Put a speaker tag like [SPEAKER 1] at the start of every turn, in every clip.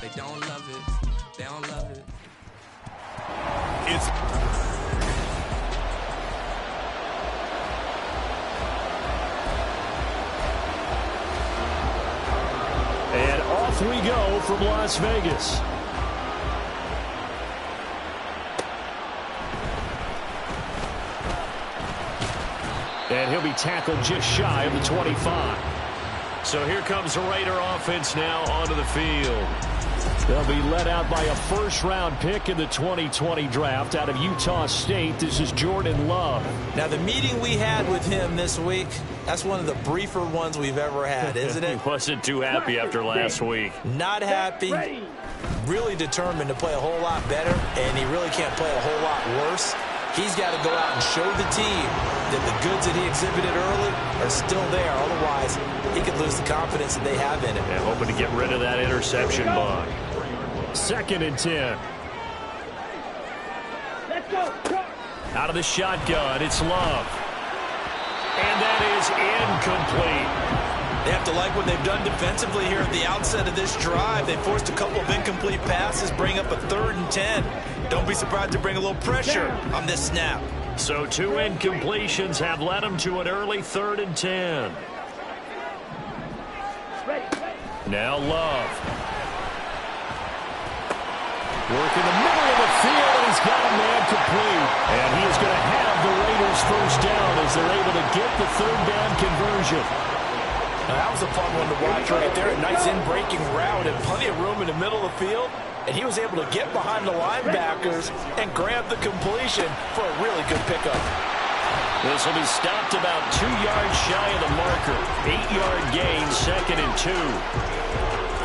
[SPEAKER 1] They don't love it. They don't love it.
[SPEAKER 2] It's
[SPEAKER 3] and off we go from Las Vegas. And he'll be tackled just shy of the 25. So here comes the Raider offense now onto the field. They'll be led out by a first-round pick in the 2020 draft out of Utah State. This is Jordan Love.
[SPEAKER 4] Now, the meeting we had with him this week, that's one of the briefer ones we've ever had, isn't it?
[SPEAKER 3] He wasn't too happy after last week.
[SPEAKER 4] Not happy. Really determined to play a whole lot better, and he really can't play a whole lot worse. He's got to go out and show the team that the goods that he exhibited early are still there. Otherwise, he could lose the confidence that they have in him.
[SPEAKER 3] And hoping to get rid of that interception bug. 2nd and 10.
[SPEAKER 5] Let's go.
[SPEAKER 3] Out of the shotgun, it's Love. And that is incomplete.
[SPEAKER 4] They have to like what they've done defensively here at the outset of this drive. They forced a couple of incomplete passes, bring up a 3rd and 10. Don't be surprised to bring a little pressure on this snap.
[SPEAKER 3] So 2 incompletions have led them to an early 3rd and 10. Now Love. Work in the middle of the field, and he's got a man complete. And he is going to have the Raiders first down as they're able to get the 3rd down conversion.
[SPEAKER 4] Now, that was a fun one to watch right there. A nice in-breaking route and plenty of room in the middle of the field. And he was able to get behind the linebackers and grab the completion for a really good pickup.
[SPEAKER 3] This will be stopped about 2 yards shy of the marker. 8-yard gain, 2nd and 2.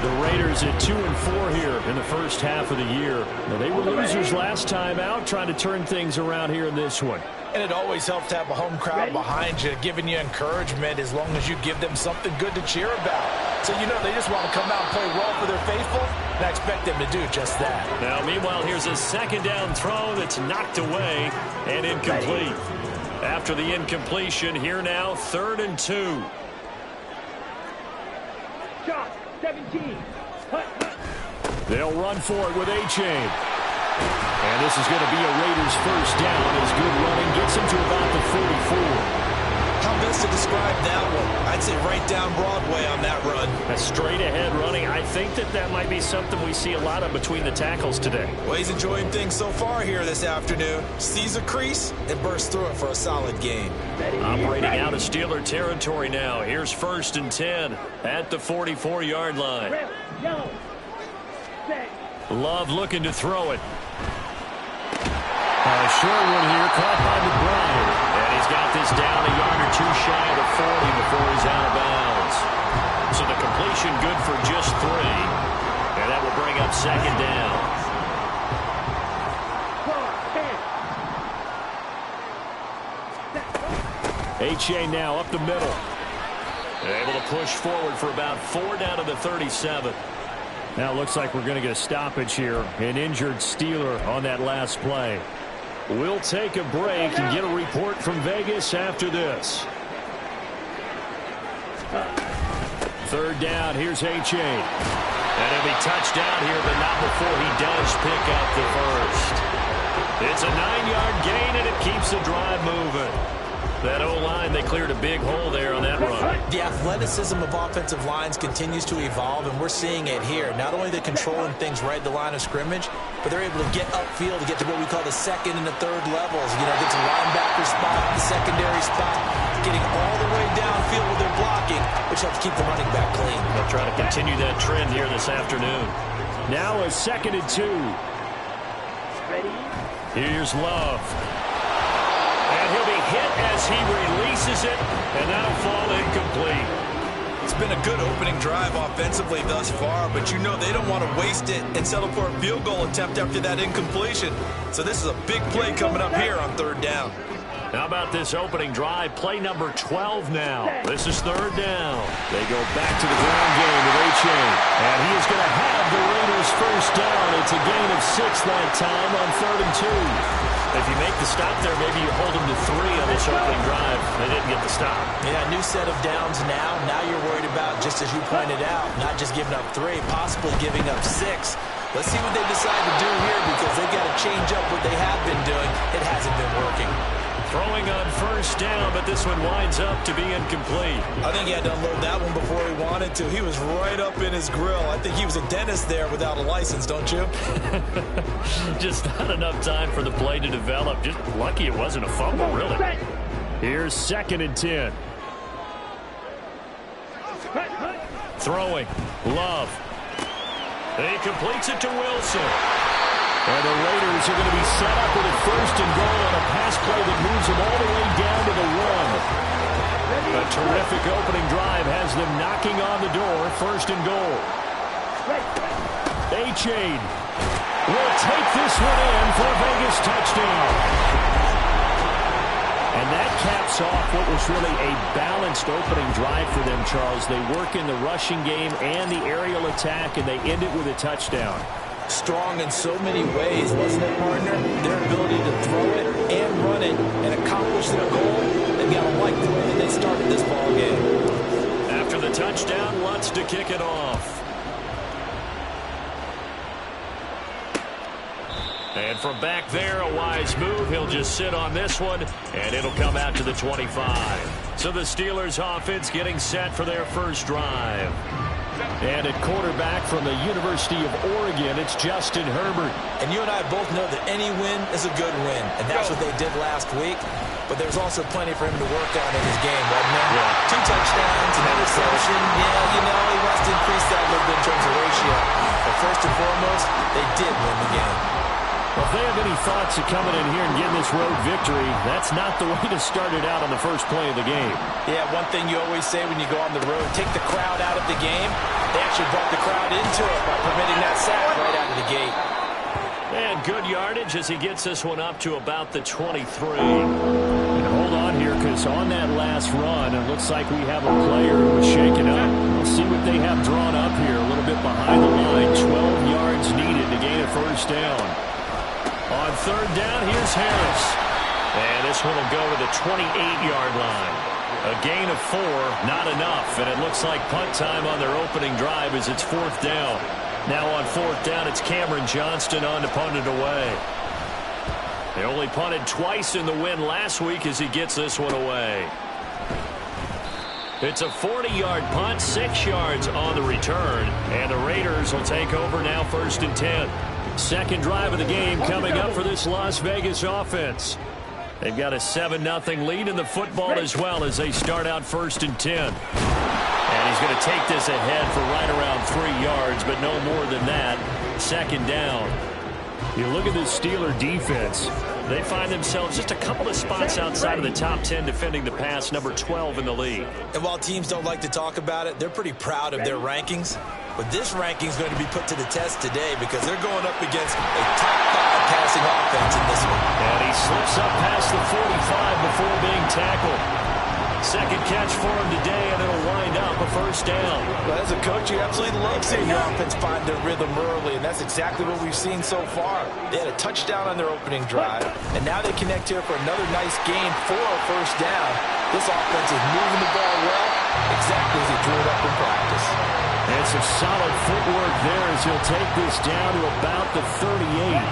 [SPEAKER 3] The Raiders at 2-4 here in the first half of the year. Now, they were losers last time out, trying to turn things around here in this one.
[SPEAKER 4] And it always helps to have a home crowd behind you, giving you encouragement as long as you give them something good to cheer about. So, you know, they just want to come out and play well for their faithful, and I expect them to do just that.
[SPEAKER 3] Now, meanwhile, here's a 2nd down throw that's knocked away and incomplete. After the incompletion, here now, 3rd and 2.
[SPEAKER 5] Shot, 17.
[SPEAKER 3] They'll run for it with A-Chain. And this is going to be a Raiders first down as good running gets him to about the 44.
[SPEAKER 4] How best to describe that one? I'd say right down Broadway on that run.
[SPEAKER 3] A straight-ahead running. I think that might be something we see a lot of between the tackles today.
[SPEAKER 4] Well, he's enjoying things so far here this afternoon. Sees a crease and bursts through it for a solid gain.
[SPEAKER 3] Operating out of Steeler territory now. Here's 1st and 10 at the 44-yard line. Love looking to throw it. Short one here, caught by McBride. And he's got this down a yard or 2 shy of the 40 before he's out of bounds. So the completion good for just 3. And that will bring up 2nd down. H.A. now up the middle. Able to push forward for about 4 down to the 37. Now it looks like we're going to get a stoppage here. An injured Steeler on that last play. We'll take a break and get a report from Vegas after this. 3rd down, here's H.A. And he'll be touched down here, but not before he does pick up the first. It's a 9-yard gain, and it keeps the drive moving. That O-line, they cleared a big hole there on that run.
[SPEAKER 4] The athleticism of offensive lines continues to evolve, and we're seeing it here. Not only are they controlling things right at the line of scrimmage, but they're able to get upfield to get to what we call the 2nd and the 3rd levels. You know, get to linebacker spot, the secondary spot, getting all the way downfield with their blocking, which helps keep the running back clean.
[SPEAKER 3] They'll try to continue that trend here this afternoon. Now a 2nd and 2.
[SPEAKER 5] Ready?
[SPEAKER 3] Here's Love. And he'll be hit as he releases it, and that'll fall incomplete.
[SPEAKER 4] It's been a good opening drive offensively thus far, but you know they don't want to waste it and settle for a field goal attempt after that incompletion. So this is a big play coming up here on 3rd down.
[SPEAKER 3] How about this opening drive? Play number 12 now. This is 3rd down. They go back to the ground game with A-Chain. And he is going to have the Raiders first down. It's a gain of 6 that time on 3rd and 2. If you make the stop there, maybe you hold them to 3 on this opening drive. They didn't get the stop.
[SPEAKER 4] Yeah, new set of downs now. Now you're worried about, just as you pointed out, not just giving up 3, possibly giving up 6. Let's see what they decide to do here because they've got to change up what they have been doing. It hasn't been working.
[SPEAKER 3] Throwing on first down, but this one winds up to be incomplete.
[SPEAKER 4] I think he had to unload that one before he wanted to. He was right up in his grill. I think he was a dentist there without a license, don't you?
[SPEAKER 3] Just not enough time for the play to develop. Just lucky it wasn't a fumble, really. Here's 2nd and 10. Throwing. Love. He completes it to Wilson. And the Raiders are going to be set up with a 1st and goal on a pass play that moves them all the way down to the 1. A terrific opening drive has them knocking on the door. 1st and goal. A-Chain will take this one in for a Vegas touchdown. And that caps off what was really a balanced opening drive for them, Charles. They work in the rushing game and the aerial attack, and they end it with a touchdown.
[SPEAKER 4] Strong in so many ways, wasn't it, partner? Their ability to throw it and run it and accomplish their goal. They've got to like the way that they started this ball game.
[SPEAKER 3] After the touchdown, Lutz to kick it off. And from back there, a wise move. He'll just sit on this one, and it'll come out to the 25. So the Steelers offense getting set for their first drive. And at quarterback from the University of Oregon, it's Justin Herbert.
[SPEAKER 4] And you and I both know that any win is a good win, and that's what they did last week. But there's also plenty for him to work on in his game, wasn't there? Yeah. 2 touchdowns, an interception. Yeah, you know, he wants to increase that a little bit in terms of ratio. But first and foremost, they did win the game.
[SPEAKER 3] Well, if they have any thoughts of coming in here and getting this road victory, that's not the way to start it out on the first play of the game.
[SPEAKER 4] Yeah, one thing you always say when you go on the road, take the crowd out of the game. They actually brought the crowd into it by permitting that sack right out of the gate.
[SPEAKER 3] And good yardage as he gets this one up to about the 23. And hold on here, because on that last run, it looks like we have a player who was shaken up. We'll see what they have drawn up here, a little bit behind the line. 12 yards needed to gain a first down. On 3rd down, here's Harris. And this one will go to the 28-yard line. A gain of 4, not enough. And it looks like punt time on their opening drive as it's 4th down. Now on 4th down, it's Cameron Johnston on to punt it away. They only punted twice in the win last week as he gets this one away. It's a 40-yard punt, 6 yards on the return. And the Raiders will take over now 1st and 10. Second drive of the game coming up for this Las Vegas offense. They've got a 7-0 lead in the football as well as they start out 1st and 10. And he's going to take this ahead for right around 3 yards, but no more than that. 2nd down. You look at this Steeler defense. They find themselves just a couple of spots outside of the top 10 defending the pass, number 12 in the league.
[SPEAKER 4] And while teams don't like to talk about it, they're pretty proud of their rankings. But this ranking is going to be put to the test today because they're going up against a top 5 passing offense in this one.
[SPEAKER 3] And he slips up past the 45 before being tackled. Second catch for him today, and it'll wind up a first down.
[SPEAKER 4] Well, as a coach, you absolutely love seeing your offense find their rhythm early, and that's exactly what we've seen so far. They had a touchdown on their opening drive, and now they connect here for another nice gain for a first down. This offense is moving the ball well, exactly as he drew it up in practice.
[SPEAKER 3] And some solid footwork there as he'll take this down to about the 38.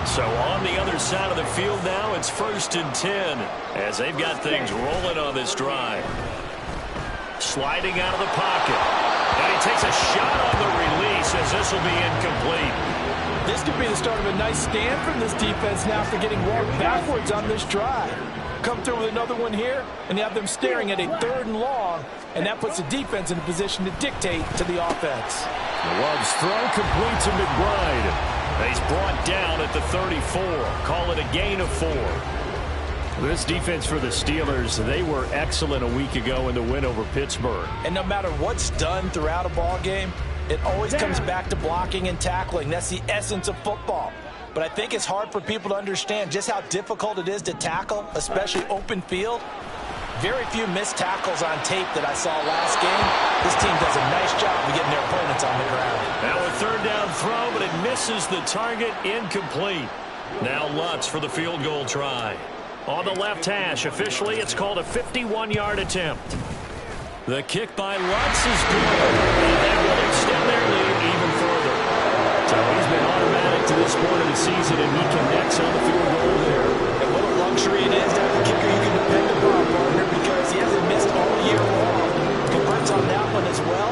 [SPEAKER 3] So on the other side of the field now, it's 1st and 10 as they've got things rolling on this drive. Sliding out of the pocket. And he takes a shot on the release as this will be incomplete.
[SPEAKER 6] This could be the start of a nice stand from this defense now after getting walked backwards on this drive. Come through with another one here, and you have them staring at a 3rd and long, and that puts the defense in a position to dictate to the offense.
[SPEAKER 3] Love's throw complete to McBride. He's brought down at the 34. Call it a gain of 4. This defense for the Steelers, they were excellent a week ago in the win over Pittsburgh.
[SPEAKER 4] And no matter what's done throughout a ball game, it always comes back to blocking and tackling. That's the essence of football. But I think it's hard for people to understand just how difficult it is to tackle, especially open field. Very few missed tackles on tape that I saw last game. This team does a nice job of getting their opponents on the ground.
[SPEAKER 3] Now a 3rd down throw, but it misses the target, incomplete. Now Lutz for the field goal try. On the left hash, officially it's called a 51-yard attempt. The kick by Lutz is good, and that will extend their lead even further. So he's been automatic to this point of the season, and he connects on the field goal there.
[SPEAKER 4] And what a luxury it is to have a kicker you can depend upon, partner, because he hasn't missed all year long. Congrats on that one as well,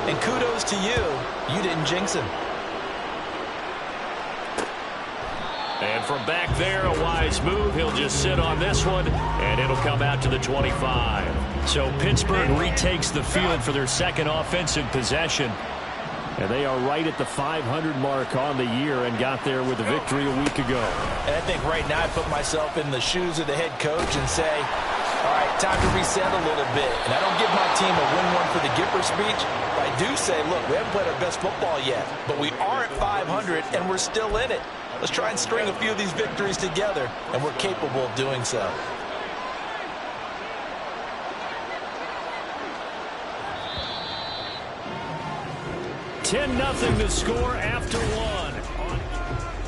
[SPEAKER 4] and kudos to you. You didn't jinx him.
[SPEAKER 3] And from back there, a wise move. He'll just sit on this one, and it'll come out to the 25. So Pittsburgh retakes the field for their second offensive possession. And they are right at the 500 mark on the year and got there with a victory a week ago.
[SPEAKER 4] And I think right now I put myself in the shoes of the head coach and say, all right, time to reset a little bit. And I don't give my team a win one for the Gipper speech. But I do say, look, we haven't played our best football yet, but we are at 500 and we're still in it. Let's try and string a few of these victories together, and we're capable of doing so.
[SPEAKER 3] $10-0 to score after one.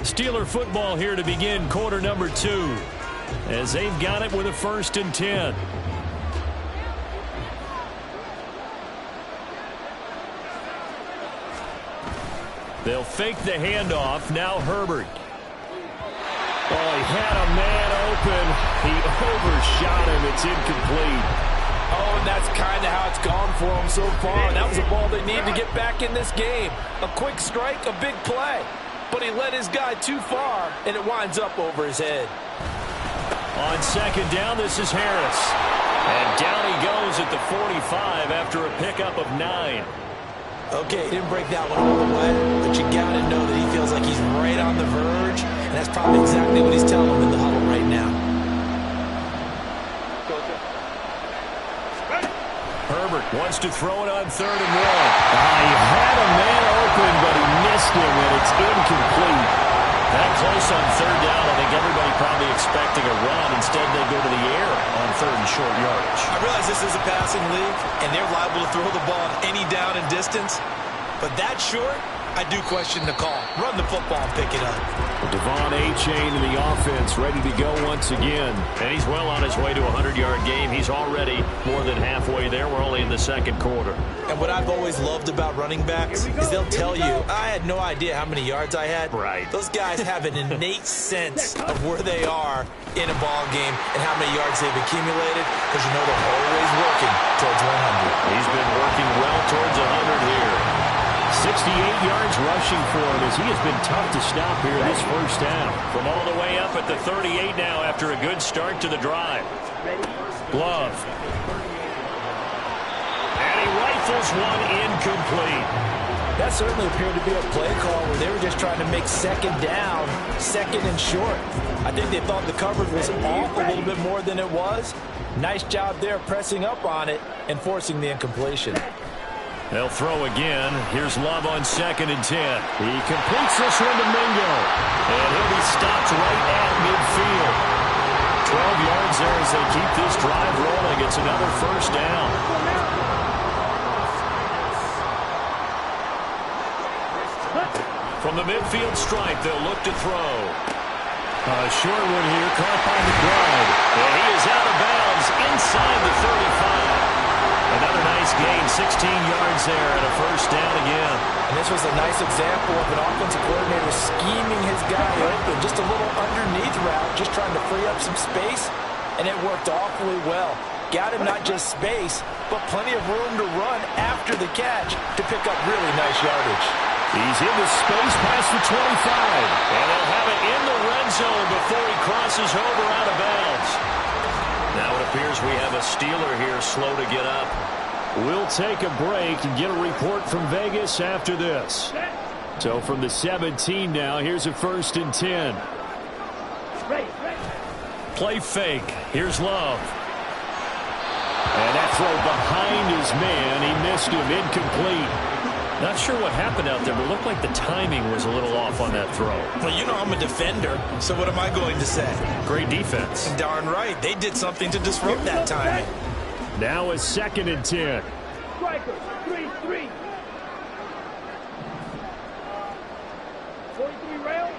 [SPEAKER 3] Steeler football here to begin quarter number 2, as they've got it with a 1st and 10. They'll fake the handoff. Now Herbert. Oh, he had a man open. He overshot him. It's incomplete.
[SPEAKER 6] Oh, and that's kind of how it's gone for them so far. That was a ball they need to get back in this game. A quick strike, a big play. But he led his guy too far, and it winds up over his head.
[SPEAKER 3] On second down, this is Harris. And down he goes at the 45 after a pickup of 9.
[SPEAKER 4] Okay, he didn't break that one all the way, but you got to know that he feels like he's right on the verge, and that's probably exactly what he's telling him in the huddle right now.
[SPEAKER 3] Herbert wants to throw it on 3rd and 1. He had a man open, but he missed him, and it's incomplete. That close on 3rd down, I think everybody probably expecting a run. Instead, they go to the air on 3rd and short yardage.
[SPEAKER 4] I realize this is a passing league, and they're liable to throw the ball on any down and distance. But that short, I do question the call. Run the football and pick it up.
[SPEAKER 3] Devon A-Chain in the offense, ready to go once again. And he's well on his way to a 100-yard game. He's already more than halfway there. We're only in the second quarter.
[SPEAKER 4] And what I've always loved about running backs is they'll tell you, I had no idea how many yards I had.
[SPEAKER 3] Right.
[SPEAKER 4] Those guys have an innate sense of where they are in a ball game and how many yards they've accumulated, because you know they're always working towards 100.
[SPEAKER 3] He's been working well towards 100 here. 68 yards rushing for him, as he has been tough to stop here this first half. From all the way up at the 38 now after a good start to the drive. Glove. And he rifles one incomplete.
[SPEAKER 6] That certainly appeared to be a play call where they were just trying to make second down, second and short. I think they thought the coverage was off a little bit more than it was. Nice job there pressing up on it and forcing the incompletion.
[SPEAKER 3] They'll throw again. Here's Love on 2nd and 10. He completes this one to Mingo. And he'll be stopped right at midfield. 12 yards there as they keep this drive rolling. It's another first down. From the midfield stripe, they'll look to throw. A short one here, caught by McBride. And he is out of bounds inside the 35. Another nice gain, 16 yards there, and a first down again.
[SPEAKER 6] And this was a nice example of an offensive coordinator scheming his guy open. Just a little underneath route, just trying to free up some space, and it worked awfully well. Got him not just space, but plenty of room to run after the catch to pick up really nice yardage.
[SPEAKER 3] He's into space past the 25, and they'll have it in the red zone before he crosses over out of bounds. Now it appears we have a Steeler here slow to get up. We'll take a break and get a report from Vegas after this. So from the 17 now, here's a 1st and 10. Play fake. Here's Love. And that throw behind his man. He missed him. Incomplete. Not sure what happened out there, but it looked like the timing was a little off on that throw.
[SPEAKER 4] Well, you know I'm a defender, so what am I going to say?
[SPEAKER 3] Great defense.
[SPEAKER 4] Darn right. They did something to disrupt that timing.
[SPEAKER 3] Now a 2nd and 10.
[SPEAKER 5] Strikers, 3-3. 43 rail.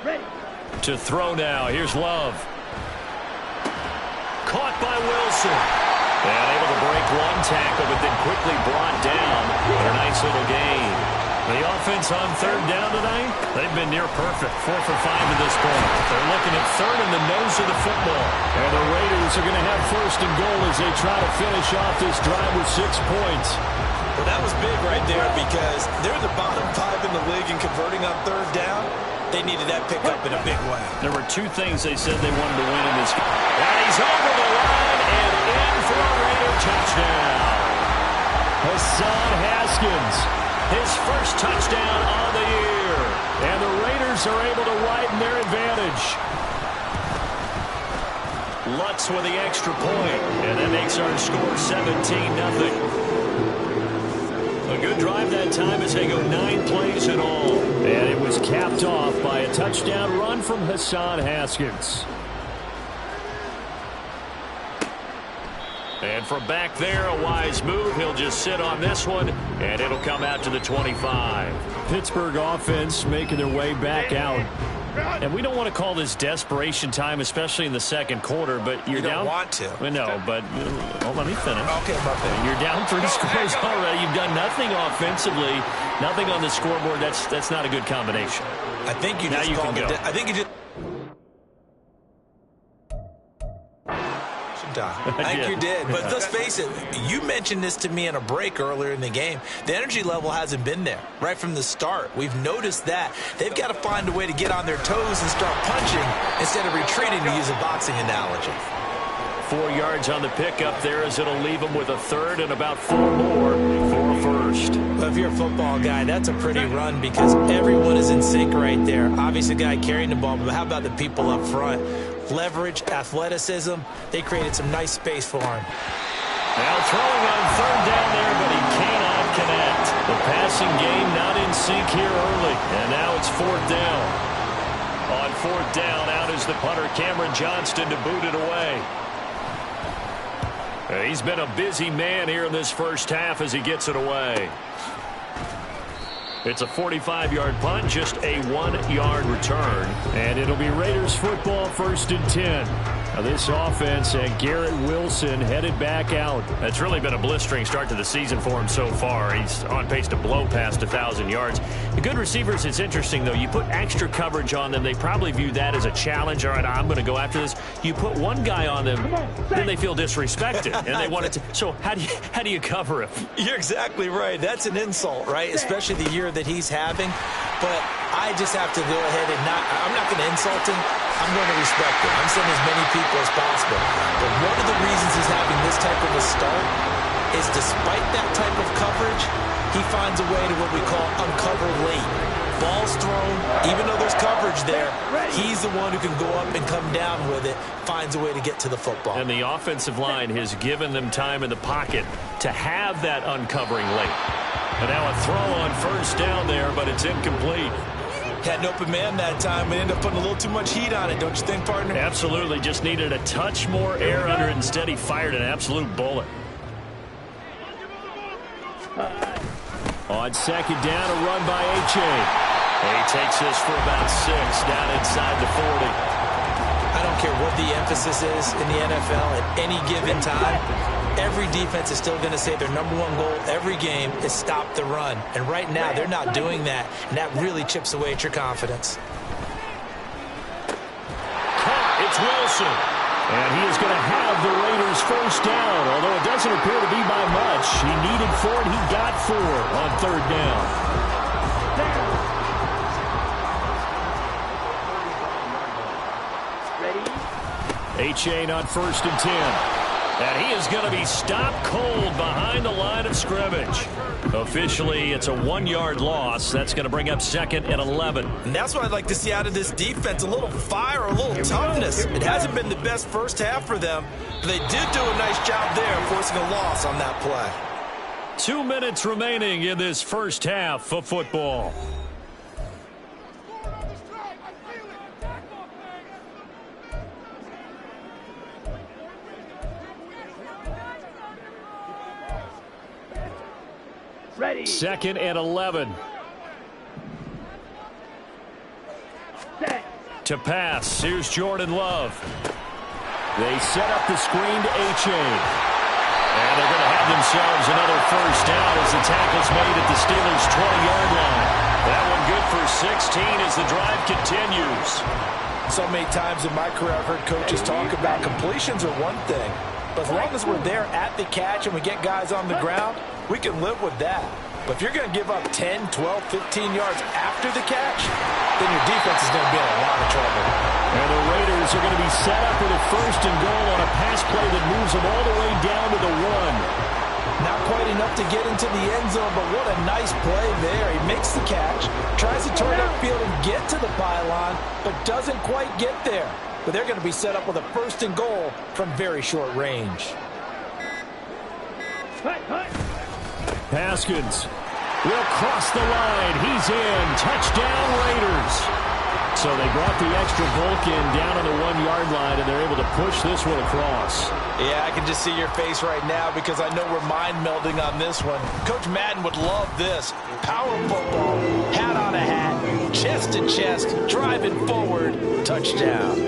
[SPEAKER 5] Ready.
[SPEAKER 3] To throw now. Here's Love. Caught by Wilson. And able to break one tackle, but then quickly brought down for a nice little gain. The offense on third down tonight, they've been near perfect. 4 for 5 at this point. They're looking at third in the nose of the football. And the Raiders are going to have first and goal as they try to finish off this drive with 6 points.
[SPEAKER 4] Well, that was big right there because they're the bottom 5 in the league in converting on third down. They needed that pickup in a big way.
[SPEAKER 3] There were 2 things they said they wanted to win in this game. And he's over the line and in for a Raider touchdown. Hassan Haskins, his first touchdown on the year. And the Raiders are able to widen their advantage. Lutz with the extra point, and that makes our score 17-0. A good drive that time as they go 9 plays in all. And it was capped off by a touchdown run from Hassan Haskins. And from back there, a wise move. He'll just sit on this one, and it'll come out to the 25. Pittsburgh offense making their way back out. And we don't want to call this desperation time, especially in the second quarter, but you're down.
[SPEAKER 4] You don't want to.
[SPEAKER 3] Well, no, but let me finish.
[SPEAKER 4] Okay, my bad.
[SPEAKER 3] You're down 3 scores already. You've done nothing offensively, nothing on the scoreboard. That's not a good combination.
[SPEAKER 4] I think you
[SPEAKER 3] now
[SPEAKER 4] just
[SPEAKER 3] you
[SPEAKER 4] called
[SPEAKER 3] can
[SPEAKER 4] it.
[SPEAKER 3] go.
[SPEAKER 4] I think you just. I think you did. But let's face it, you mentioned this to me in a break earlier in the game. The energy level hasn't been there right from the start. We've noticed that. They've got to find a way to get on their toes and start punching instead of retreating, to use a boxing analogy.
[SPEAKER 3] 4 yards on the pickup there as it'll leave them with a third and about 4 more for a first.
[SPEAKER 4] Well, if you're a football guy, that's a pretty run because everyone is in sync right there. Obviously, the guy carrying the ball, but how about the people up front? Leverage, athleticism, they created some nice space for him.
[SPEAKER 3] Now throwing on third down there, but he cannot connect. The passing game not in sync here early, and now it's 4th down. On 4th down, out is the punter, Cameron Johnston, to boot it away. He's been a busy man here in this first half as he gets it away. It's a 45-yard punt, just a 1-yard return. And it'll be Raiders football, 1st and 10. Now this offense and Garrett Wilson headed back out. It's really been a blistering start to the season for him so far. He's on pace to blow past 1,000 yards. The good receivers, it's interesting, though. You put extra coverage on them, they probably view that as a challenge. All right, I'm going to go after this. You put one guy on them, then they feel disrespected, and they want it to. So how do you cover him?
[SPEAKER 4] You're exactly right. That's an insult, right? Especially the year that he's having. But I just have to go ahead and I'm not going to insult him. I'm going to respect him. I'm sending as many people as possible. But one of the reasons he's having this type of a start is despite that type of coverage, he finds a way to what we call uncover late. Ball's thrown, even though there's coverage there, he's the one who can go up and come down with it, finds a way to get to the football.
[SPEAKER 3] And the offensive line has given them time in the pocket to have that uncovering late. And now a throw on 1st down there, but it's incomplete.
[SPEAKER 4] Had an open man that time and ended up putting a little too much heat on it, don't you think, partner?
[SPEAKER 3] Absolutely. Just needed a touch more air under it. Instead, he fired an absolute bullet. On 2nd down, a run by H.A. He takes this for about 6 down inside the 40.
[SPEAKER 4] I don't care what the emphasis is in the NFL at any given time. Every defense is still going to say their #1 goal every game is stop the run. And right now, they're not doing that, and that really chips away at your confidence.
[SPEAKER 3] It's Wilson. And he is going to have the Raiders 1st down, although it doesn't appear to be by much. He needed 4, and he got 4 on 3rd down. H.A. on 1st and 10. And he is going to be stopped cold behind the line of scrimmage. Officially, it's a 1-yard loss. That's going to bring up 2nd and 11.
[SPEAKER 4] And that's what I'd like to see out of this defense, a little fire, a little toughness. It hasn't been the best first half for them, but they did do a nice job there forcing a loss on that play.
[SPEAKER 3] 2 minutes remaining in this first half of football.
[SPEAKER 5] Ready.
[SPEAKER 3] 2nd and 11. To pass, here's Jordan Love. They set up the screen to H.A. And they're going to have themselves another first down as the tackle's made at the Steelers' 20-yard line. That one good for 16 as the drive continues.
[SPEAKER 6] So many times in my career I've heard coaches talk about completions are one thing. But as long as we're there at the catch and we get guys on the ground, we can live with that. But if you're going to give up 10, 12, 15 yards after the catch, then your defense is going to be in a lot of trouble.
[SPEAKER 3] And the Raiders are going to be set up with a first and goal on a pass play that moves them all the way down to the 1.
[SPEAKER 6] Not quite enough to get into the end zone, but what a nice play there. He makes the catch, tries to turn upfield and get to the pylon, but doesn't quite get there. But they're going to be set up with a first and goal from very short range.
[SPEAKER 3] Haskins will cross the line. He's in. Touchdown, Raiders. So they brought the extra bulk in down on the 1-yard line, and they're able to push this one across.
[SPEAKER 6] Yeah, I can just see your face right now because I know we're mind melding on this one. Coach Madden would love this. Power football, hat on a hat, chest to chest, driving forward, touchdown.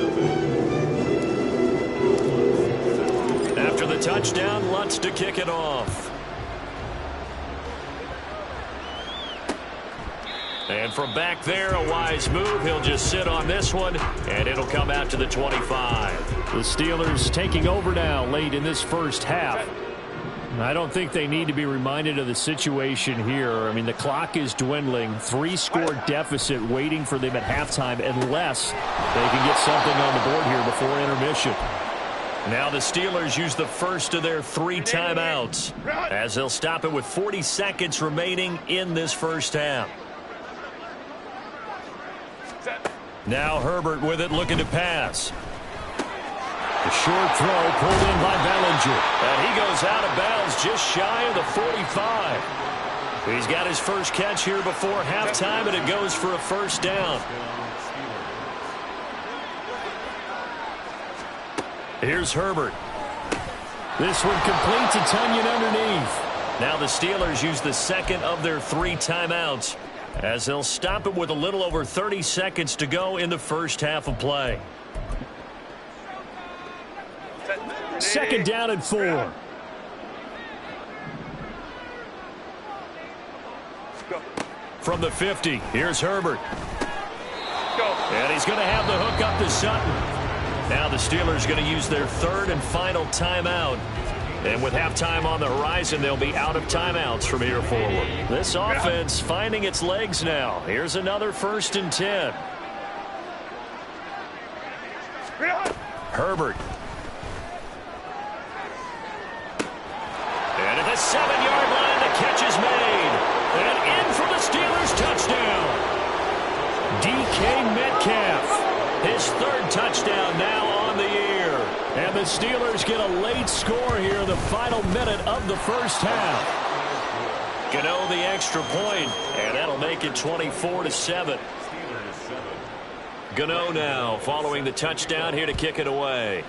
[SPEAKER 3] After the touchdown, Lutz to kick it off. And from back there, a wise move. He'll just sit on this one, and it'll come out to the 25. The Steelers taking over now late in this first half. I don't think they need to be reminded of the situation here. I mean, the clock is dwindling. 3-score deficit waiting for them at halftime unless they can get something on the board here before intermission. Now the Steelers use the first of their 3 timeouts as they'll stop it with 40 seconds remaining in this first half. Now Herbert with it, looking to pass. A short throw pulled in by Bellinger. And he goes out of bounds just shy of the 45. He's got his first catch here before halftime, and it goes for a first down. Here's Herbert. This one completes, a Tunyon underneath. Now the Steelers use the second of their 3 timeouts as they'll stop it with a little over 30 seconds to go in the first half of play. Second down and 4. From the 50, here's Herbert. And he's going to have the hook up to Sutton. Now the Steelers going to use their 3rd and final timeout. And with halftime on the horizon, they'll be out of timeouts from here forward. This offense finding its legs now. Here's another 1st and 10. Herbert. And at the 7-yard line, the catch is made. And in for the Steelers touchdown. DK Metcalf. His 3rd touchdown now on the year. And the Steelers get a late score here in the final minute of the first half. Gano the extra point, and that'll make it 24-7. Gano now following the touchdown here to kick it away.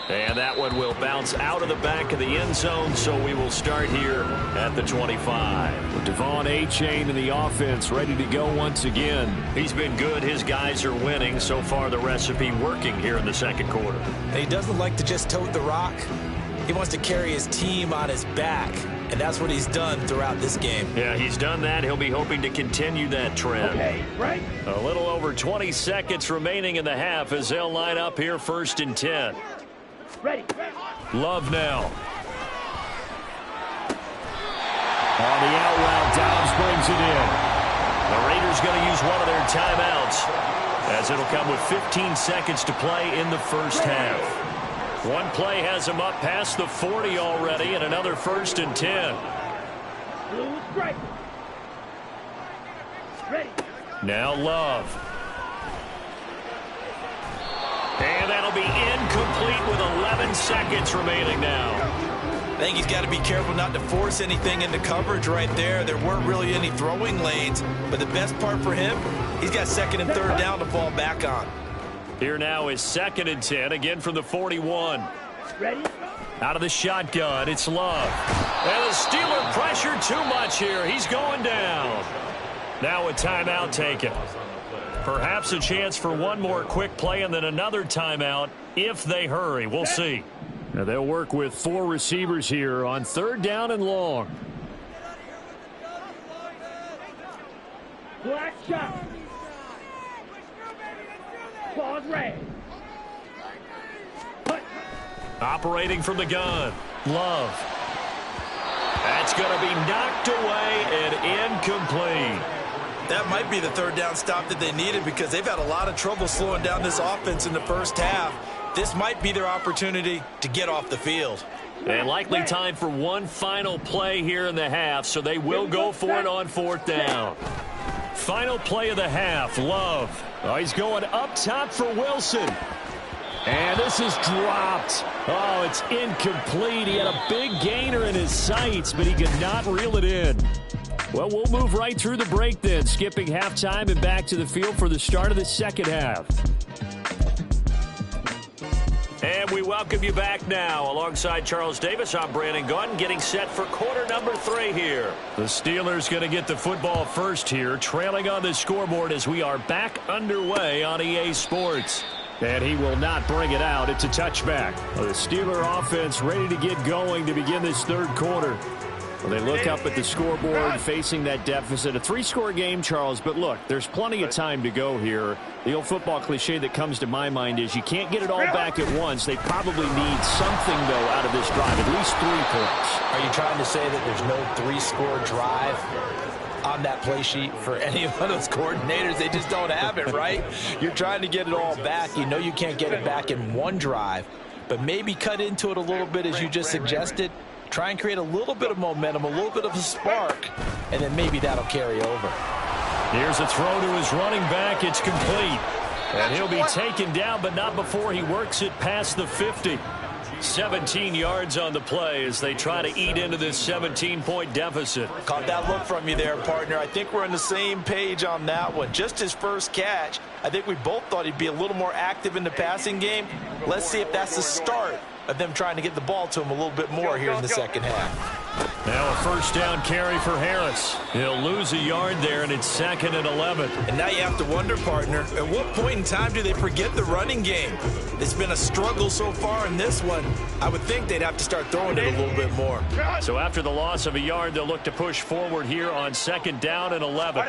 [SPEAKER 3] And that one will bounce out of the back of the end zone, so we will start here at the 25. With Devon A-Chain in the offense, ready to go once again. He's been good. His guys are winning. So far, the recipe working here in the second quarter.
[SPEAKER 4] And he doesn't like to just tote the rock. He wants to carry his team on his back, and that's what he's done throughout this game.
[SPEAKER 3] Yeah, he's done that. He'll be hoping to continue that trend.
[SPEAKER 5] Okay, right.
[SPEAKER 3] A little over 20 seconds remaining in the half as they'll line up here 1st and 10.
[SPEAKER 5] Ready.
[SPEAKER 3] Love now. On the out route, Dobbs brings it in. The Raiders going to use one of their timeouts as it'll come with 15 seconds to play in the first half. One play has them up past the 40 already, and another 1st and 10.
[SPEAKER 5] Blue striker. Ready.
[SPEAKER 3] Now Love. And that'll be incomplete with 11 seconds remaining now.
[SPEAKER 4] I think he's got to be careful not to force anything into coverage right there. There weren't really any throwing lanes, but the best part for him, he's got 2nd and 3rd down to fall back on.
[SPEAKER 3] Here now is 2nd and 10, again from the 41.
[SPEAKER 5] Ready.
[SPEAKER 3] Out of the shotgun, it's Love. And the Steeler pressure too much here. He's going down. Now a timeout taken. Perhaps a chance for one more quick play and then another timeout if they hurry. We'll see. Now they'll work with 4 receivers here on 3rd down and long.
[SPEAKER 5] Black shot. Pause red.
[SPEAKER 3] Operating from the gun. Love. That's going to be knocked away and incomplete.
[SPEAKER 4] That might be the 3rd down stop that they needed because they've had a lot of trouble slowing down this offense in the first half. This might be their opportunity to get off the field.
[SPEAKER 3] And likely time for one final play here in the half, so they will go for it on 4th down. Final play of the half, Love. Oh, he's going up top for Wilson. And this is dropped. Oh, it's incomplete. He had a big gainer in his sights, but he could not reel it in. Well, we'll move right through the break then, skipping halftime and back to the field for the start of the second half. And we welcome you back now. Alongside Charles Davis, I'm Brandon Gaudin, getting set for quarter number 3 here. The Steelers going to get the football first here, trailing on the scoreboard as we are back underway on EA Sports. And he will not bring it out. It's a touchback. The Steeler offense ready to get going to begin this 3rd quarter. Well, they look up at the scoreboard facing that deficit. A 3-score game, Charles, but look, there's plenty of time to go here. The old football cliche that comes to my mind is you can't get it all back at once. They probably need something, though, out of this drive, at least 3 points.
[SPEAKER 4] Are you trying to say that there's no 3-score drive on that play sheet for any one of those coordinators? They just don't have it, right? You're trying to get it all back. You know you can't get it back in one drive, but maybe cut into it a little bit as you just suggested. Try and create a little bit of momentum, a little bit of a spark, and then maybe that'll carry over.
[SPEAKER 3] Here's a throw to his running back. It's complete. And he'll be taken down, but not before he works it past the 50. 17 yards on the play as they try to eat into this 17-point deficit.
[SPEAKER 4] Caught that look from you there, partner. I think we're on the same page on that one. Just his first catch. I think we both thought he'd be a little more active in the passing game. Let's see if that's the start of them trying to get the ball to him a little bit more here in the second half.
[SPEAKER 3] Now a first down carry for Harris. He'll lose a yard there, and it's 2nd and 11.
[SPEAKER 4] And now you have to wonder, partner, at what point in time do they forget the running game? It's been a struggle so far in this one. I would think they'd have to start throwing it a little bit more.
[SPEAKER 3] So after the loss of a yard, they'll look to push forward here on 2nd down and 11.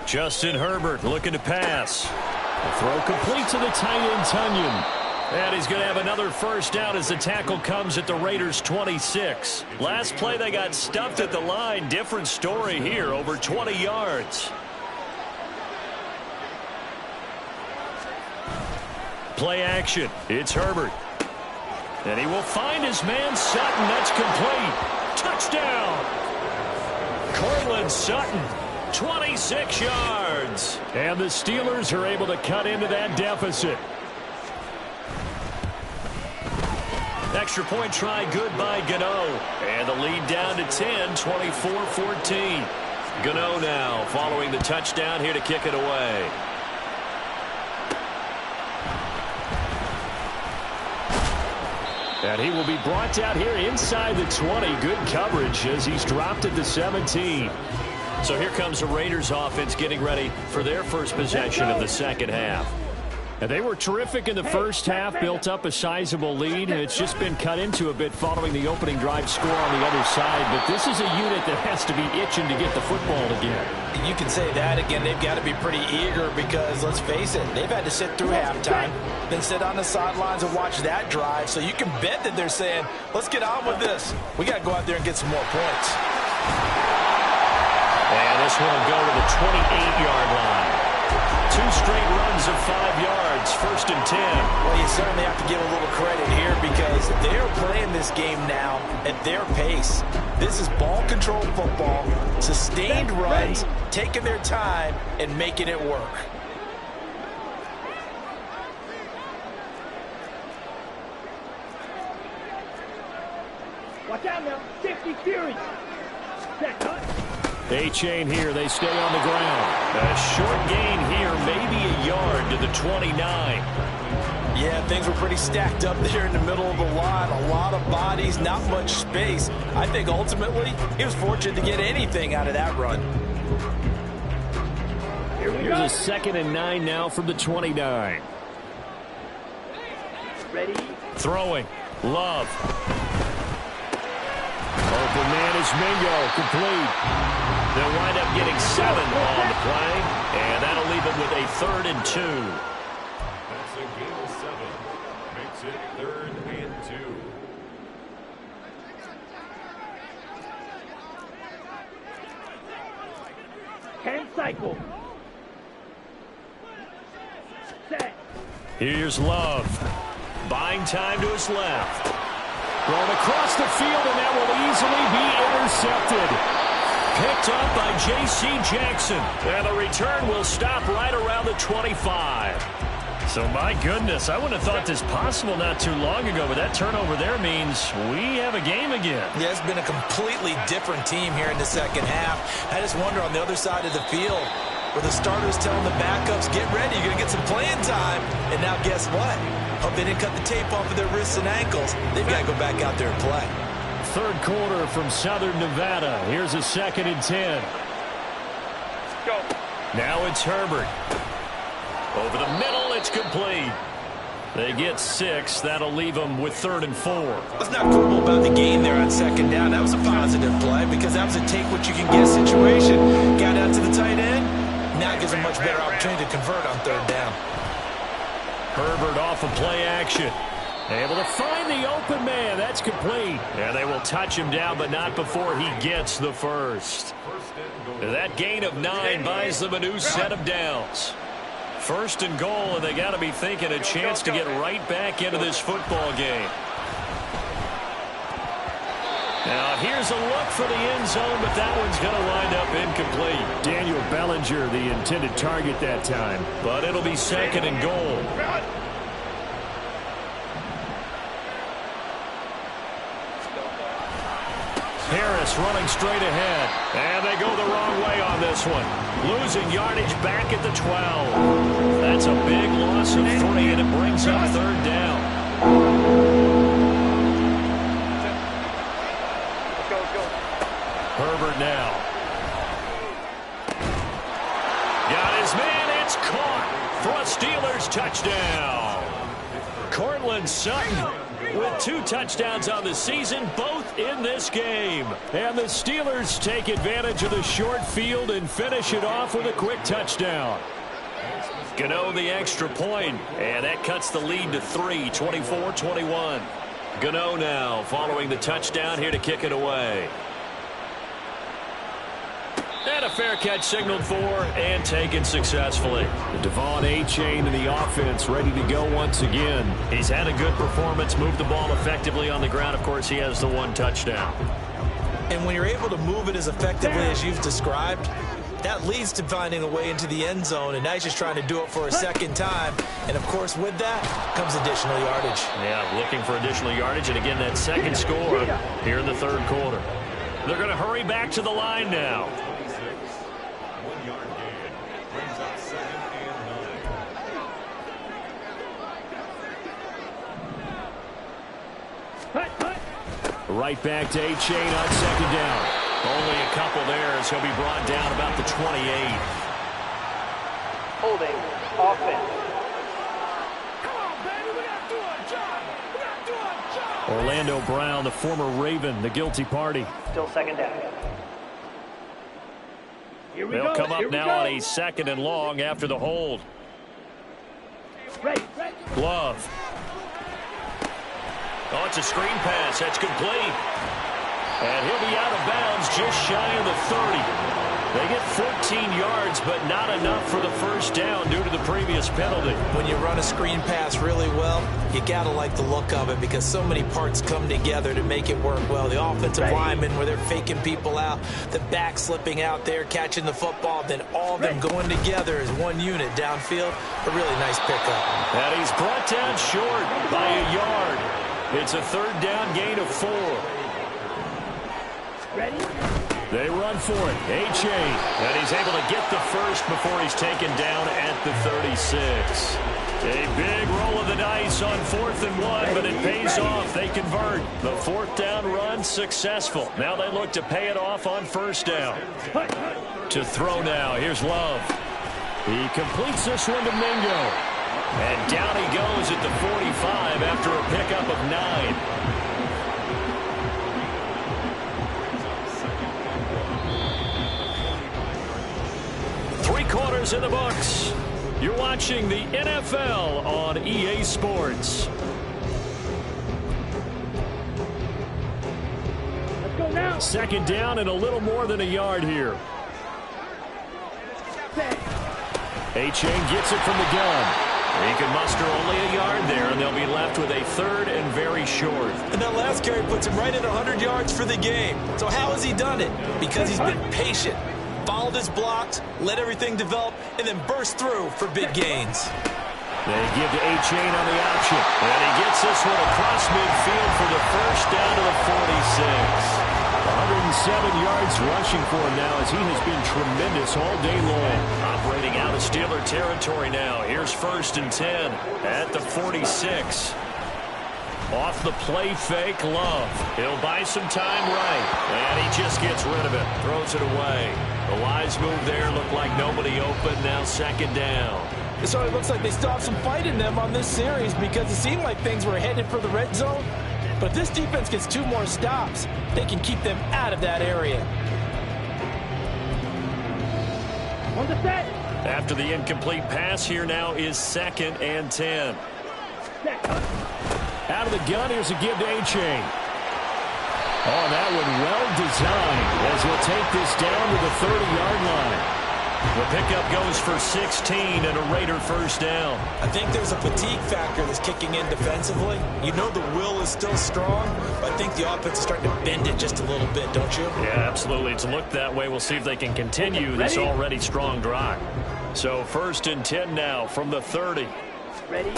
[SPEAKER 3] Justin Herbert looking to pass. The throw complete to the tight end, Tunyon. And he's going to have another first down as the tackle comes at the Raiders' 26. Last play, they got stuffed at the line. Different story here, over 20 yards. Play action. It's Herbert. And he will find his man Sutton. That's complete. Touchdown. Cortland Sutton, 26 yards. And the Steelers are able to cut into that deficit. Extra point try good by Gano. And the lead down to 10, 24-14. Gano now following the touchdown here to kick it away. And he will be brought down here inside the 20. Good coverage as he's dropped at the 17. So here comes the Raiders offense getting ready for their first possession of the second half. And they were terrific in the first half, built up a sizable lead, and it's just been cut into a bit following the opening drive score on the other side. But this is a unit that has to be itching to get the football again.
[SPEAKER 4] You can say that again. They've got to be pretty eager because, let's face it, they've had to sit through halftime, then sit on the sidelines and watch that drive. So you can bet that they're saying, let's get on with this. We got to go out there and get some more points.
[SPEAKER 3] And this one will go to the 28-yard line. 2 straight runs of 5 yards, 1st and 10.
[SPEAKER 4] Well, you certainly have to give a little credit here because they're playing this game now at their pace. This is ball control football, sustained runs, taking their time and making it work.
[SPEAKER 5] Watch out now. 50 Fury. Set cut.
[SPEAKER 3] A-chain here. They stay on the ground. A short gain here, maybe a yard to the 29.
[SPEAKER 4] Yeah, things were pretty stacked up there in the middle of the line. A lot of bodies, not much space. I think ultimately he was fortunate to get anything out of that run.
[SPEAKER 5] Here we
[SPEAKER 3] Here's a 2nd and 9 now from the 29.
[SPEAKER 5] Ready?
[SPEAKER 3] Throwing. Love. Open man is Mingo. Complete. They'll wind up getting 7 on the play, and that'll leave it with a 3rd and 2.
[SPEAKER 2] That's a gain of 7. Makes it 3rd and 2.
[SPEAKER 5] Hand cycle. Set.
[SPEAKER 3] Here's Love. Buying time to his left. Thrown across the field, and that will easily be intercepted. Picked up by J.C. Jackson. And the return will stop right around the 25. So, my goodness, I wouldn't have thought this possible not too long ago, but that turnover there means we have a game again.
[SPEAKER 4] Yeah, it's been a completely different team here in the second half. I just wonder on the other side of the field, where the starters telling the backups, get ready, you're going to get some playing time. And now guess what? Hope they didn't cut the tape off of their wrists and ankles. They've got to go back out there and play.
[SPEAKER 3] 3rd quarter from Southern Nevada. Here's a 2nd and 10.
[SPEAKER 5] Go.
[SPEAKER 3] Now it's Herbert. Over the middle, it's complete. They get 6. That'll leave them with 3rd and 4.
[SPEAKER 4] What's not cool about the game there on 2nd down? That was a positive play because that was a take-what-you-can-get situation. Got out to the tight end. Now it gives them much better opportunity to convert on 3rd down.
[SPEAKER 3] Herbert off of play action. Able to find the open man. That's complete. And they will touch him down, but not before he gets the first. That gain of 9 buys them a new set of downs. 1st and goal, and they got to be thinking a chance to get right back into this football game. Now, here's a look for the end zone, but that one's going to wind up incomplete. Daniel Bellinger, the intended target that time. But it'll be 2nd and goal. Harris running straight ahead. And they go the wrong way on this one. Losing yardage back at the 12. That's a big loss of 3, and it brings up 3rd down. Herbert now. Got his man. It's caught for a Steelers touchdown. Cortland Sutton with 2 touchdowns on the season, both in this game. And the Steelers take advantage of the short field and finish it off with a quick touchdown. Gano the extra point, and that cuts the lead to 3, 24-21. Gano now following the touchdown here to kick it away. And a fair catch signaled for and taken successfully. Devon A-Chain in the offense ready to go once again. He's had a good performance, moved the ball effectively on the ground. Of course, he has the 1 touchdown.
[SPEAKER 4] And when you're able to move it as effectively as you've described, that leads to finding a way into the end zone, and now he's just trying to do it for a 2nd time. And, of course, with that comes additional yardage.
[SPEAKER 3] Yeah, looking for additional yardage, and again, that 2nd score here in the 3rd quarter. They're going to hurry back to the line now. Right back to A-Chain on 2nd down. Only a couple there as he'll be brought down about the 28.
[SPEAKER 5] Holding. Offense.
[SPEAKER 3] Orlando Brown, the former Raven, the guilty party.
[SPEAKER 5] Still 2nd down. Here we
[SPEAKER 3] They'll
[SPEAKER 5] go.
[SPEAKER 3] come up now on a 2nd and long after the hold.
[SPEAKER 5] Ready.
[SPEAKER 3] Love. Oh, it's a screen pass. That's complete. And he'll be out of bounds just shy of the 30. They get 14 yards, but not enough for the 1st down due to the previous penalty.
[SPEAKER 4] When you run a screen pass really well, you got to like the look of it because so many parts come together to make it work well. The offensive linemen where they're faking people out, the back slipping out there, catching the football, then all of them going together as one unit downfield. A really nice pickup.
[SPEAKER 3] And he's brought down short by a yard. It's a 3rd down gain of 4.
[SPEAKER 5] Ready?
[SPEAKER 3] They run for it. A-Chain. And he's able to get the first before he's taken down at the 36. A big roll of the dice on 4th and 1, but it pays off. They convert. The 4th down run successful. Now they look to pay it off on 1st down. To throw now. Here's Love. He completes this one to Mingo. And down he goes at the 45 after a pickup of 9. Three-quarters in the books. You're watching the NFL on EA Sports.
[SPEAKER 5] Let's go now.
[SPEAKER 3] Second down and a little more than a yard here. A-Chain gets it from the gun. He can muster only a yard there, and they'll be left with a third and very short.
[SPEAKER 4] And that last carry puts him right at 100 yards for the game. So how has he done it? Because he's been patient, followed his blocks, let everything develop, and then burst through for big gains.
[SPEAKER 3] They give to A-Chain on the option. And he gets this one across midfield for the first down to the 46. 107 yards rushing for him now as he has been tremendous all day long. Operating out of Steeler territory now. Here's 1st and 10 at the 46. Off the play fake, Love. He'll buy some time right. And he just gets rid of it. Throws it away. The wise move there looked like nobody open. Now 2nd down.
[SPEAKER 6] So it looks like they still have some fight in them on this series because it seemed like things were headed for the red zone. But if this defense gets 2 more stops, they can keep them out of that area.
[SPEAKER 5] On the set.
[SPEAKER 3] After the incomplete pass, here now is 2nd and 10.
[SPEAKER 5] Set.
[SPEAKER 3] Out of the gun, here's a give to A-Chain. Oh, that one well designed as he'll take this down to the 30-yard line. The pickup goes for 16 and a Raider first down.
[SPEAKER 4] I think there's a fatigue factor that's kicking in defensively. You know the will is still strong, but I think the offense is starting to bend it just a little bit, don't you?
[SPEAKER 3] Yeah, absolutely. It's looked that way. We'll see if they can continue this already strong drive. So 1st and 10 now from the 30.
[SPEAKER 5] Ready.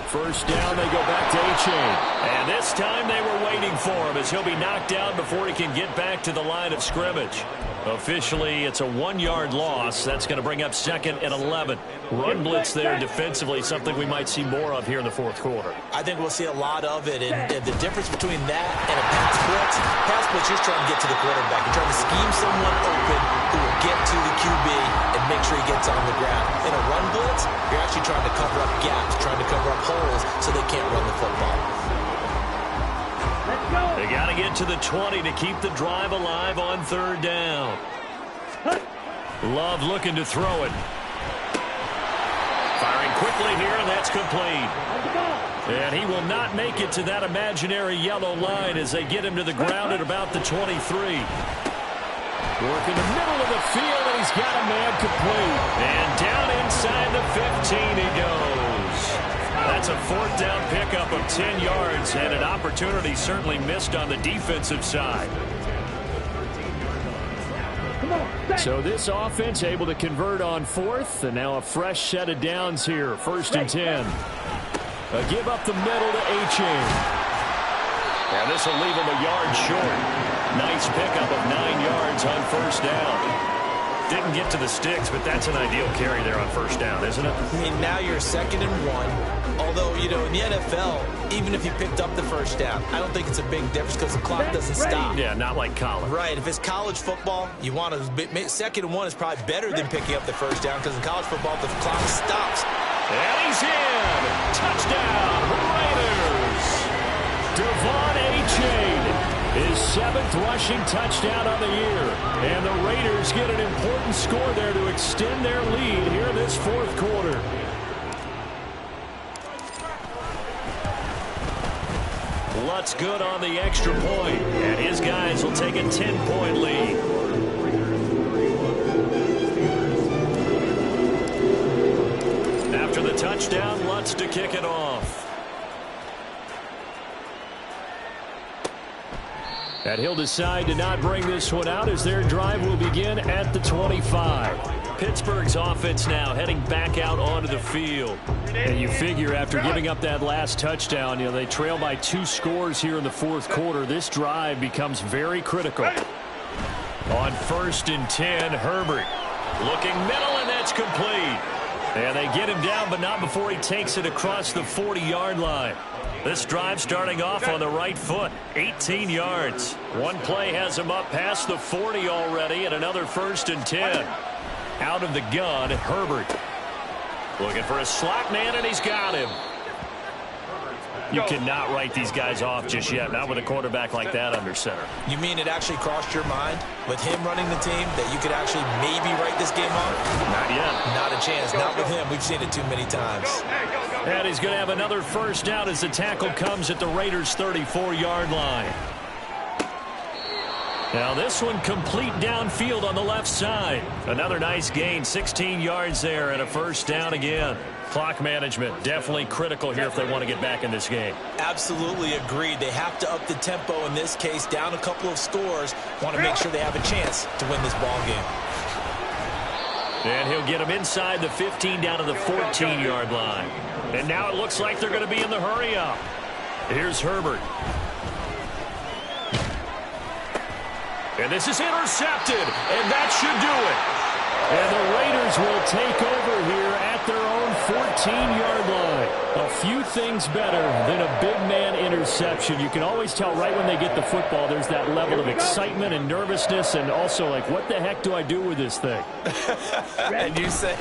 [SPEAKER 3] First down, they go back to A-Chain. And this time they were waiting for him as he'll be knocked down before he can get back to the line of scrimmage. Officially, it's a 1-yard loss. That's going to bring up 2nd and 11. Run blitz there defensively, something we might see more of here in the 4th quarter.
[SPEAKER 4] I think we'll see a lot of it. And the difference between that and a pass blitz, you're trying to get to the quarterback. You're trying to scheme someone open who will get to the QB and make sure he gets on the ground. In a run blitz, you're actually trying to cover up gaps, trying to cover up holes so they can't run the football.
[SPEAKER 5] Let's go.
[SPEAKER 3] They got to get to the 20 to keep the drive alive on 3rd down. Love looking to throw it. Firing quickly here, and that's complete. And he will not make it to that imaginary yellow line as they get him to the ground at about the 23. Working the middle of the field, and he's got a man complete. And down inside the 15 he goes. That's a 4th down pickup of 10 yards, and an opportunity certainly missed on the defensive side. So this offense able to convert on 4th, and now a fresh set of downs here. 1st and 10. A give up the middle to A-Chain. And this will leave him a yard short. Nice pickup of 9 yards on 1st down. Didn't get to the sticks, but that's an ideal carry there on 1st down, isn't it?
[SPEAKER 4] I mean, now you're 2nd and 1. Although, you know, in the NFL, even if you picked up the 1st down, I don't think it's a big difference because the clock doesn't stop.
[SPEAKER 3] Yeah, not like college.
[SPEAKER 4] Right. If it's college football, you want to 2nd and 1 is probably better than picking up the 1st down because in college football, the clock stops.
[SPEAKER 3] And he's in. Touchdown, Raiders. Devon A-Chain. His 7th rushing touchdown on the year. And the Raiders get an important score there to extend their lead here in this 4th quarter. Lutz good on the extra point. And his guys will take a 10-point lead. After the touchdown, Lutz to kick it off. And he'll decide to not bring this one out as their drive will begin at the 25. Pittsburgh's offense now heading back out onto the field. And you figure after giving up that last touchdown, you know, they trail by 2 scores here in the 4th quarter. This drive becomes very critical. On 1st and 10, Herbert looking middle, and that's complete. And they get him down, but not before he takes it across the 40-yard line. This drive starting off on the right foot, 18 yards. One play has him up past the 40 already, and another 1st and 10. Out of the gun, Herbert. Looking for a slot man, and he's got him. You cannot write these guys off just yet, not with a quarterback like that under center.
[SPEAKER 4] You mean it actually crossed your mind with him running the team that you could actually maybe write this game off?
[SPEAKER 3] Not yet.
[SPEAKER 4] Not a chance. Not with him. We've seen it too many times.
[SPEAKER 3] And he's going to have another first down as the tackle comes at the Raiders' 34-yard line. Now this one complete downfield on the left side. Another nice gain, 16 yards there, and a first down again. Clock management definitely critical here if they want to get back in this game.
[SPEAKER 4] Absolutely agreed. They have to up the tempo in this case, down a couple of scores. Want to make sure they have a chance to win this ball game.
[SPEAKER 3] And he'll get him inside the 15 down to the 14-yard line. And now it looks like they're going to be in the hurry-up. Here's Herbert. And this is intercepted, and that should do it. And the Raiders will take over here at their own 14-yard line. A few things better than a big man interception. You can always tell right when they get the football, there's that level of excitement and nervousness, and also like, what the heck do I do with this thing?
[SPEAKER 6] And you say,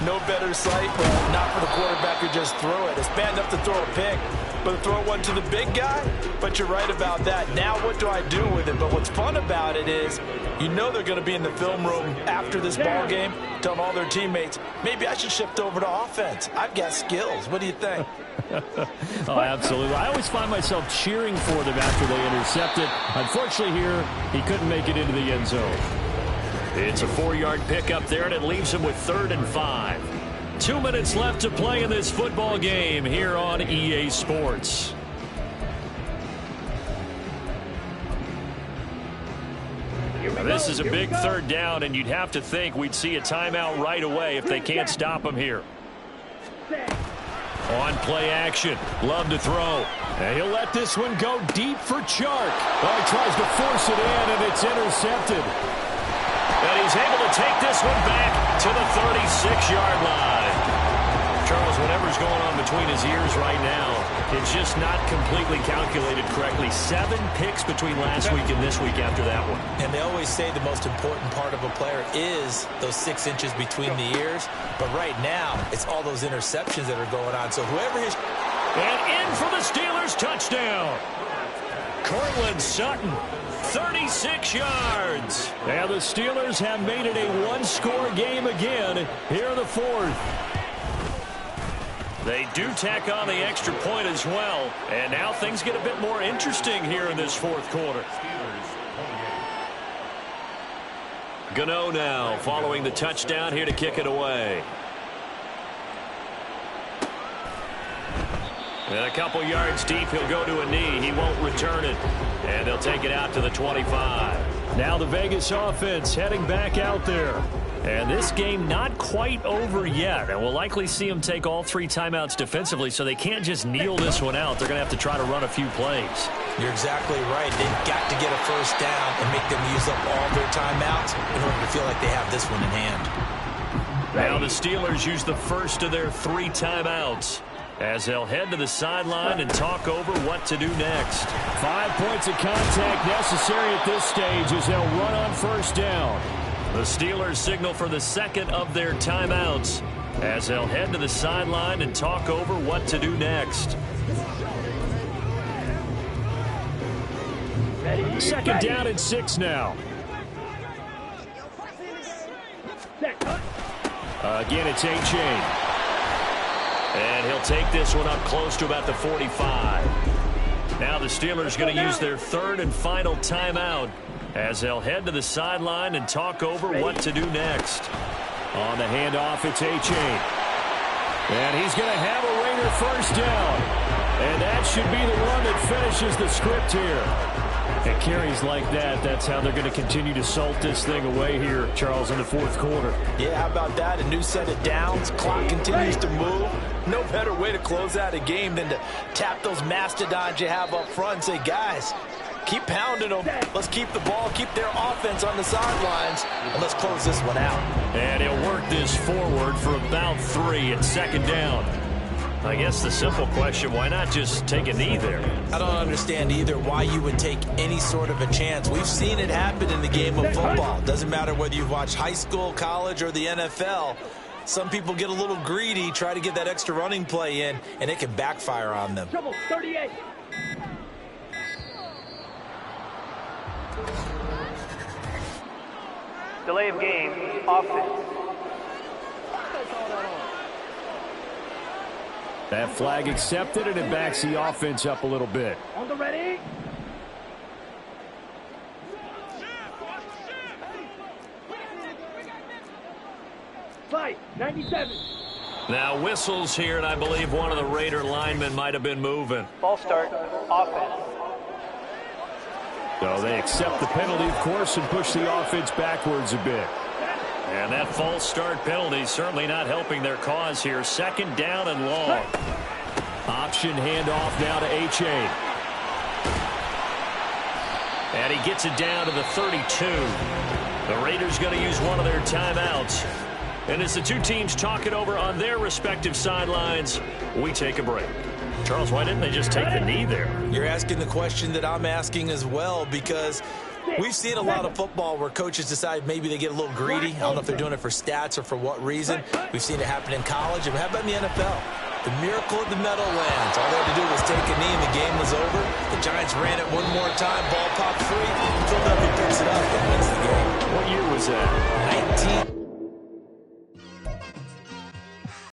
[SPEAKER 6] no better sight? Well, not for the quarterback who just threw it. It's bad enough to throw a pick, but to throw one to the big guy? But you're right about that. Now what do I do with it? But what's fun about it is, you know they're going to be in the film room after this ball game, telling all their teammates, maybe I should shift over to offense. I've got skills. What do you think?
[SPEAKER 3] Oh, absolutely. I always find myself cheering for them after they intercept it. Unfortunately here, he couldn't make it into the end zone. It's a 4-yard pickup there, and it leaves him with 3rd and 5. 2 minutes left to play in this football game here on EA Sports. Now, this is a big 3rd down, and you'd have to think we'd see a timeout right away if they can't stop him here. On play action. Love to throw. And he'll let this one go deep for Chark. Well, he tries to force it in, and it's intercepted. And he's able to take this one back to the 36-yard line. Charles, whatever's going on between his ears right now, it's just not completely calculated correctly. 7 picks between last week and this week after that one.
[SPEAKER 4] And they always say the most important part of a player is those 6 inches between the ears. But right now, it's all those interceptions that are going on. So whoever is...
[SPEAKER 3] And in for the Steelers touchdown. Cortland Sutton, 36 yards. And the Steelers have made it a 1-score game again here in the 4th. They do tack on the extra point as well. And now things get a bit more interesting here in this 4th quarter. Gano now following the touchdown here to kick it away. And a couple yards deep, he'll go to a knee. He won't return it. And they'll take it out to the 25. Now the Vegas offense heading back out there. And this game not quite over yet. And we'll likely see them take all 3 timeouts defensively, so they can't just kneel this one out. They're going to have to try to run a few plays.
[SPEAKER 4] You're exactly right. They've got to get a first down and make them use up all their timeouts in order to feel like they have this one in hand.
[SPEAKER 3] Now the Steelers use the first of their 3 timeouts as they'll head to the sideline and talk over what to do next. 5 points of contact necessary at this stage as they'll run on first down. The Steelers signal for the 2nd of their timeouts as they'll head to the sideline and talk over what to do next. 2nd down and 6 now. Again, it's A-Chain. And he'll take this one up close to about the 45. Now the Steelers going to use their 3rd and final timeout as they'll head to the sideline and talk over what to do next. On the handoff, it's A-Chain. And he's going to have a Raider first down. And that should be the one that finishes the script here. It carries like that. That's how they're going to continue to salt this thing away here, Charles, in the 4th quarter.
[SPEAKER 6] Yeah, how about that? A new set of downs. Clock continues to move. No better way to close out a game than to tap those mastodons you have up front and say, guys, keep pounding them. Let's keep the ball, keep their offense on the sidelines, and let's close this one out.
[SPEAKER 3] And he'll work this forward for about 3 at 2nd down. I guess the simple question, why not just take a knee there?
[SPEAKER 4] I don't understand either why you would take any sort of a chance. We've seen it happen in the game of football. Doesn't matter whether you've watched high school, college, or the NFL. Some people get a little greedy, try to get that extra running play in, and it can backfire on them.
[SPEAKER 5] Trouble, 38.
[SPEAKER 7] Delay of game, offense.
[SPEAKER 3] That flag accepted, and it backs the offense up a little bit.
[SPEAKER 5] On the ready. Fight, 97.
[SPEAKER 3] Now whistles here, and I believe one of the Raider linemen might have been moving.
[SPEAKER 7] Ball start, offense.
[SPEAKER 3] So they accept the penalty, of course, and push the offense backwards a bit. And that false start penalty certainly not helping their cause here. Second down and long. Option handoff now to H.A. And he gets it down to the 32. The Raiders going to use one of their timeouts. And as the two teams talk it over on their respective sidelines, we take a break. Charles, why didn't they just take the knee there?
[SPEAKER 4] You're asking the question that I'm asking as well, because we've seen a lot of football where coaches decide maybe they get a little greedy. I don't know if they're doing it for stats or for what reason. We've seen it happen in college. And how about in the NFL? The miracle of the Meadowlands. All they had to do was take a knee and the game was over. The Giants ran it one more time. Ball popped free. Philadelphia picks it up and wins the game.
[SPEAKER 3] What year was that?